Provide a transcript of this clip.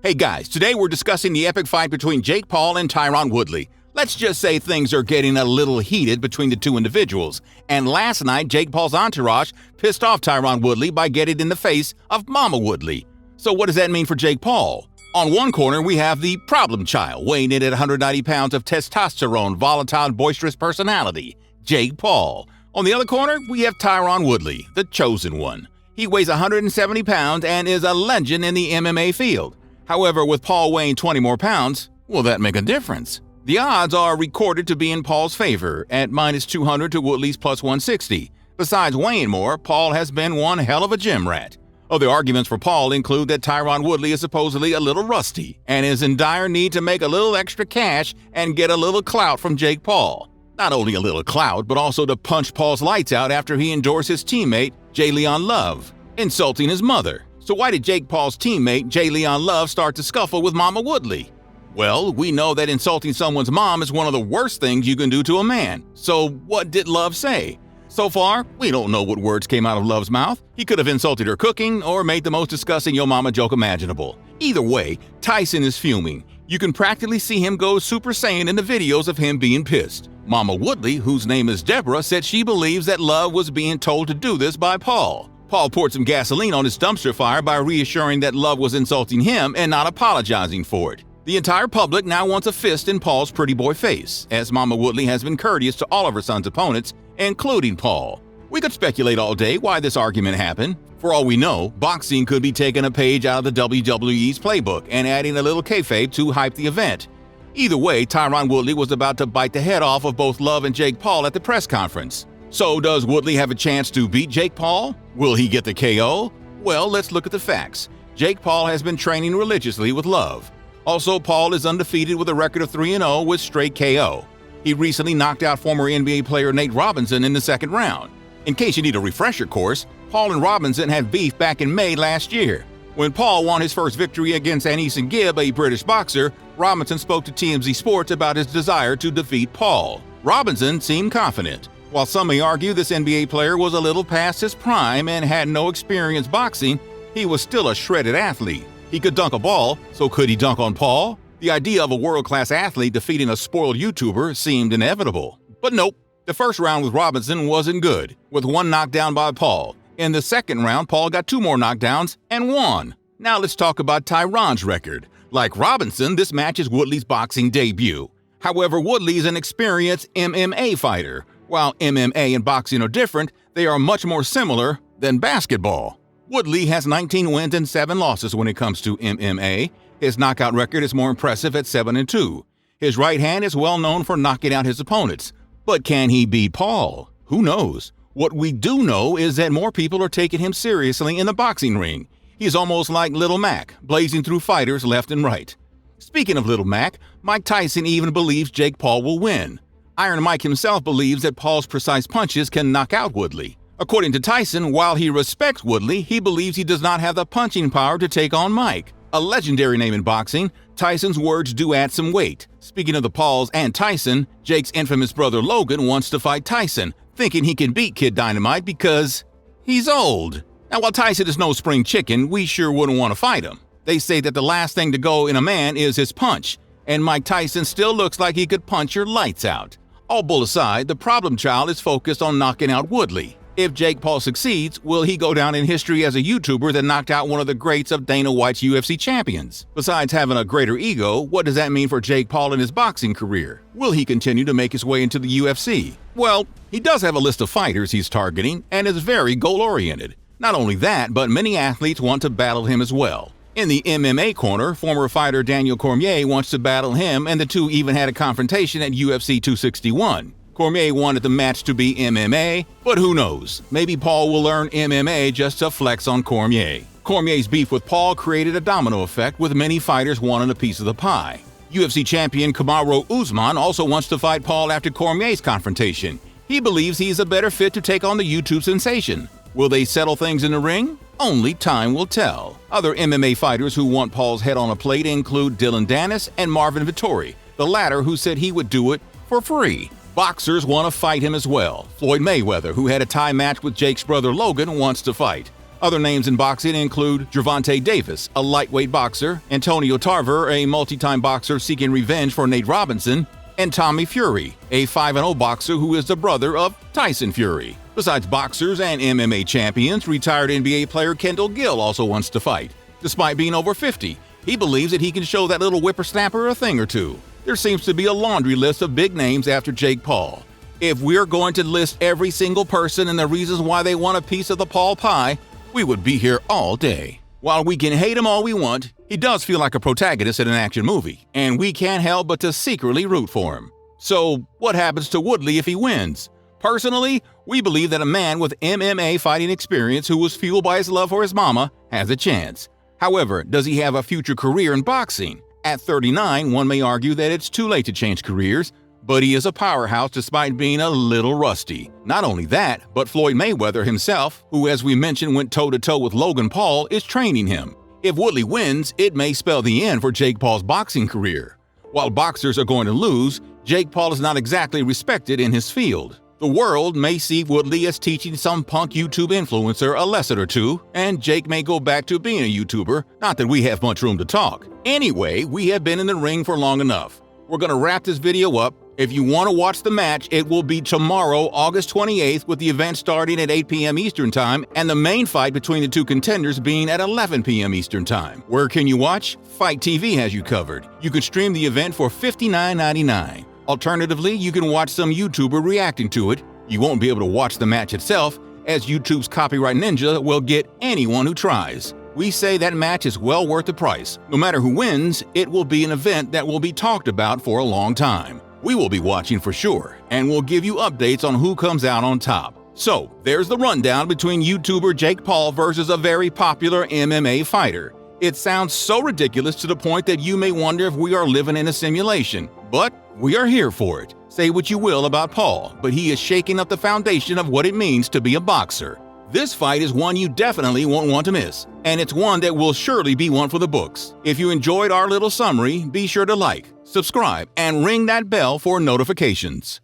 Hey guys, today we're discussing the epic fight between Jake Paul and Tyron Woodley. Let's just say things are getting a little heated between the two individuals. And last night, Jake Paul's entourage pissed off Tyron Woodley by getting in the face of Mama Woodley. So what does that mean for Jake Paul? On one corner, we have the problem child, weighing in at 190 pounds of testosterone, volatile, boisterous personality, Jake Paul. On the other corner, we have Tyron Woodley, the chosen one. He weighs 170 pounds and is a legend in the MMA field. However, with Paul weighing 20 more pounds, will that make a difference? The odds are recorded to be in Paul's favor at -200 to Woodley's +160. Besides weighing more, Paul has been one hell of a gym rat. Other arguments for Paul include that Tyron Woodley is supposedly a little rusty and is in dire need to make a little extra cash and get a little clout from Jake Paul. Not only a little clout, but also to punch Paul's lights out after he endorsed his teammate, J. Leon Love, insulting his mother. So why did Jake Paul's teammate, J. Leon Love, start to scuffle with Mama Woodley? Well, we know that insulting someone's mom is one of the worst things you can do to a man. So what did Love say? So far, we don't know what words came out of Love's mouth. He could have insulted her cooking or made the most disgusting yo mama joke imaginable. Either way, Tyson is fuming. You can practically see him go Super Saiyan in the videos of him being pissed. Mama Woodley, whose name is Deborah, said she believes that Love was being told to do this by Paul. Paul poured some gasoline on his dumpster fire by reassuring that Love was insulting him and not apologizing for it. The entire public now wants a fist in Paul's pretty boy face, as Mama Woodley has been courteous to all of her son's opponents, including Paul. We could speculate all day why this argument happened. For all we know, boxing could be taking a page out of the WWE's playbook and adding a little kayfabe to hype the event. Either way, Tyron Woodley was about to bite the head off of both Love and Jake Paul at the press conference. So does Woodley have a chance to beat Jake Paul? Will he get the KO? Well, let's look at the facts. Jake Paul has been training religiously with Love. Also, Paul is undefeated with a record of 3-0 with straight KO. He recently knocked out former NBA player Nate Robinson in the second round. In case you need a refresher course, Paul and Robinson had beef back in May last year. When Paul won his first victory against Anisson Gibb, a British boxer, Robinson spoke to TMZ Sports about his desire to defeat Paul. Robinson seemed confident. While some may argue this NBA player was a little past his prime and had no experience boxing, he was still a shredded athlete. He could dunk a ball, so could he dunk on Paul? The idea of a world-class athlete defeating a spoiled YouTuber seemed inevitable. But nope, the first round with Robinson wasn't good, with one knockdown by Paul. In the second round, Paul got 2 more knockdowns and won. Now let's talk about Tyron's record. Like Robinson, this match is Woodley's boxing debut. However, Woodley is an experienced MMA fighter. While MMA and boxing are different, they are much more similar than basketball. Woodley has 19 wins and 7 losses when it comes to MMA. His knockout record is more impressive at 7-2. His right hand is well known for knocking out his opponents. But can he beat Paul? Who knows? What we do know is that more people are taking him seriously in the boxing ring. He's almost like Little Mac, blazing through fighters left and right. Speaking of Little Mac, Mike Tyson even believes Jake Paul will win. Iron Mike himself believes that Paul's precise punches can knock out Woodley. According to Tyson, while he respects Woodley, he believes he does not have the punching power to take on Mike. A legendary name in boxing, Tyson's words do add some weight. Speaking of the Pauls and Tyson, Jake's infamous brother Logan wants to fight Tyson, thinking he can beat Kid Dynamite because he's old. Now, while Tyson is no spring chicken, we sure wouldn't want to fight him. They say that the last thing to go in a man is his punch, and Mike Tyson still looks like he could punch your lights out. All bull aside, the problem child is focused on knocking out Woodley. If Jake Paul succeeds, will he go down in history as a YouTuber that knocked out one of the greats of Dana White's UFC champions? Besides having a greater ego, what does that mean for Jake Paul in his boxing career? Will he continue to make his way into the UFC? Well, he does have a list of fighters he's targeting and is very goal-oriented. Not only that, but many athletes want to battle him as well. In the MMA corner, former fighter Daniel Cormier wants to battle him, and the two even had a confrontation at UFC 261. Cormier wanted the match to be MMA, but who knows? Maybe Paul will learn MMA just to flex on Cormier. Cormier's beef with Paul created a domino effect with many fighters wanting a piece of the pie. UFC champion Kamaru Usman also wants to fight Paul after Cormier's confrontation. He believes he's a better fit to take on the YouTube sensation. Will they settle things in the ring? Only time will tell. Other MMA fighters who want Paul's head on a plate include Dylan Dennis and Marvin Vettori, the latter who said he would do it for free. Boxers want to fight him as well. Floyd Mayweather, who had a tie match with Jake's brother Logan, wants to fight. Other names in boxing include Gervonta Davis, a lightweight boxer, Antonio Tarver, a multi-time boxer seeking revenge for Nate Robinson, and Tommy Fury, a 5-0 boxer who is the brother of Tyson Fury. Besides boxers and MMA champions, retired NBA player Kendall Gill also wants to fight. Despite being over 50, he believes that he can show that little whippersnapper a thing or two. There seems to be a laundry list of big names after Jake Paul. If we're going to list every single person and the reasons why they want a piece of the Paul pie, we would be here all day. While we can hate him all we want, he does feel like a protagonist in an action movie, and we can't help but to secretly root for him. So, what happens to Woodley if he wins? Personally, we believe that a man with MMA fighting experience who was fueled by his love for his mama has a chance. However, does he have a future career in boxing? At 39, one may argue that it's too late to change careers, but he is a powerhouse despite being a little rusty. Not only that, but Floyd Mayweather himself, who as we mentioned went toe-to-toe with Logan Paul, is training him. If Woodley wins, it may spell the end for Jake Paul's boxing career. While boxers are going to lose, Jake Paul is not exactly respected in his field. The world may see Woodley as teaching some punk YouTube influencer a lesson or two, and Jake may go back to being a YouTuber, not that we have much room to talk. Anyway, we have been in the ring for long enough. We're going to wrap this video up. If you want to watch the match, it will be tomorrow, August 28th, with the event starting at 8 p.m. Eastern Time and the main fight between the two contenders being at 11 p.m. Eastern Time. Where can you watch? Fight TV has you covered. You can stream the event for $59.99. Alternatively, you can watch some YouTuber reacting to it. You won't be able to watch the match itself, as YouTube's copyright ninja will get anyone who tries. We say that match is well worth the price. No matter who wins, it will be an event that will be talked about for a long time. We will be watching for sure, and we'll give you updates on who comes out on top. So, there's the rundown between YouTuber Jake Paul versus a very popular MMA fighter. It sounds so ridiculous to the point that you may wonder if we are living in a simulation, but we are here for it. Say what you will about Paul, but he is shaking up the foundation of what it means to be a boxer. This fight is one you definitely won't want to miss, and it's one that will surely be one for the books. If you enjoyed our little summary, be sure to like, subscribe, and ring that bell for notifications.